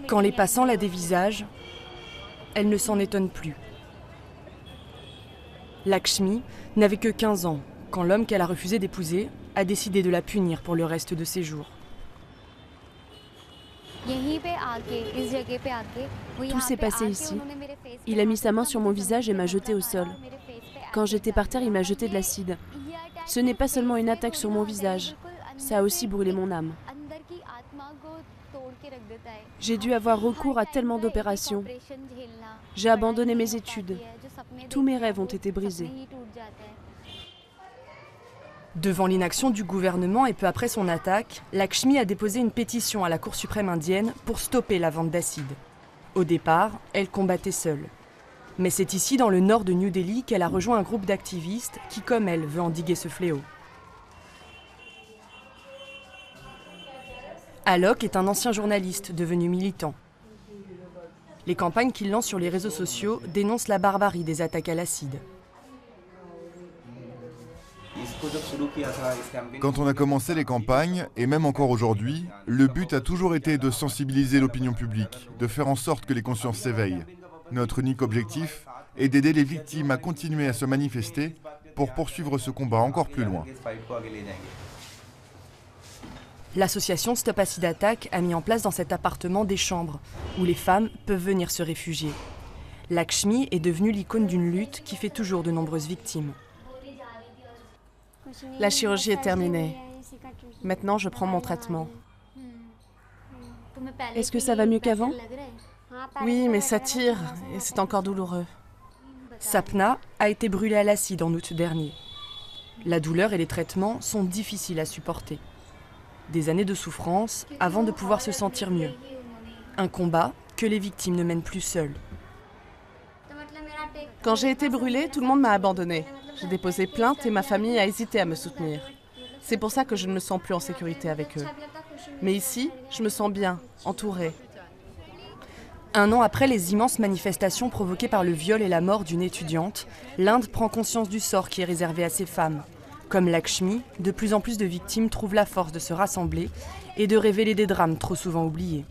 Quand les passants la dévisagent, elle ne s'en étonne plus. Lakshmi n'avait que 15 ans quand l'homme qu'elle a refusé d'épouser a décidé de la punir pour le reste de ses jours. Tout s'est passé ici. Il a mis sa main sur mon visage et m'a jeté au sol. Quand j'étais par terre, il m'a jeté de l'acide. Ce n'est pas seulement une attaque sur mon visage, ça a aussi brûlé mon âme. J'ai dû avoir recours à tellement d'opérations. J'ai abandonné mes études. Tous mes rêves ont été brisés. Devant l'inaction du gouvernement et peu après son attaque, Lakshmi a déposé une pétition à la Cour suprême indienne pour stopper la vente d'acide. Au départ, elle combattait seule. Mais c'est ici, dans le nord de New Delhi, qu'elle a rejoint un groupe d'activistes qui, comme elle, veut endiguer ce fléau. Alok est un ancien journaliste devenu militant. Les campagnes qu'il lance sur les réseaux sociaux dénoncent la barbarie des attaques à l'acide. Quand on a commencé les campagnes, et même encore aujourd'hui, le but a toujours été de sensibiliser l'opinion publique, de faire en sorte que les consciences s'éveillent. Notre unique objectif est d'aider les victimes à continuer à se manifester pour poursuivre ce combat encore plus loin. L'association Stop Acid Attack a mis en place dans cet appartement des chambres où les femmes peuvent venir se réfugier. Lakshmi est devenue l'icône d'une lutte qui fait toujours de nombreuses victimes. La chirurgie est terminée. Maintenant, je prends mon traitement. Est-ce que ça va mieux qu'avant? Oui, mais ça tire et c'est encore douloureux. Sapna a été brûlée à l'acide en août dernier. La douleur et les traitements sont difficiles à supporter. Des années de souffrance avant de pouvoir se sentir mieux. Un combat que les victimes ne mènent plus seules. Quand j'ai été brûlée, tout le monde m'a abandonnée. J'ai déposé plainte et ma famille a hésité à me soutenir. C'est pour ça que je ne me sens plus en sécurité avec eux. Mais ici, je me sens bien, entourée. Un an après les immenses manifestations provoquées par le viol et la mort d'une étudiante, l'Inde prend conscience du sort qui est réservé à ces femmes. Comme Lakshmi, de plus en plus de victimes trouvent la force de se rassembler et de révéler des drames trop souvent oubliés.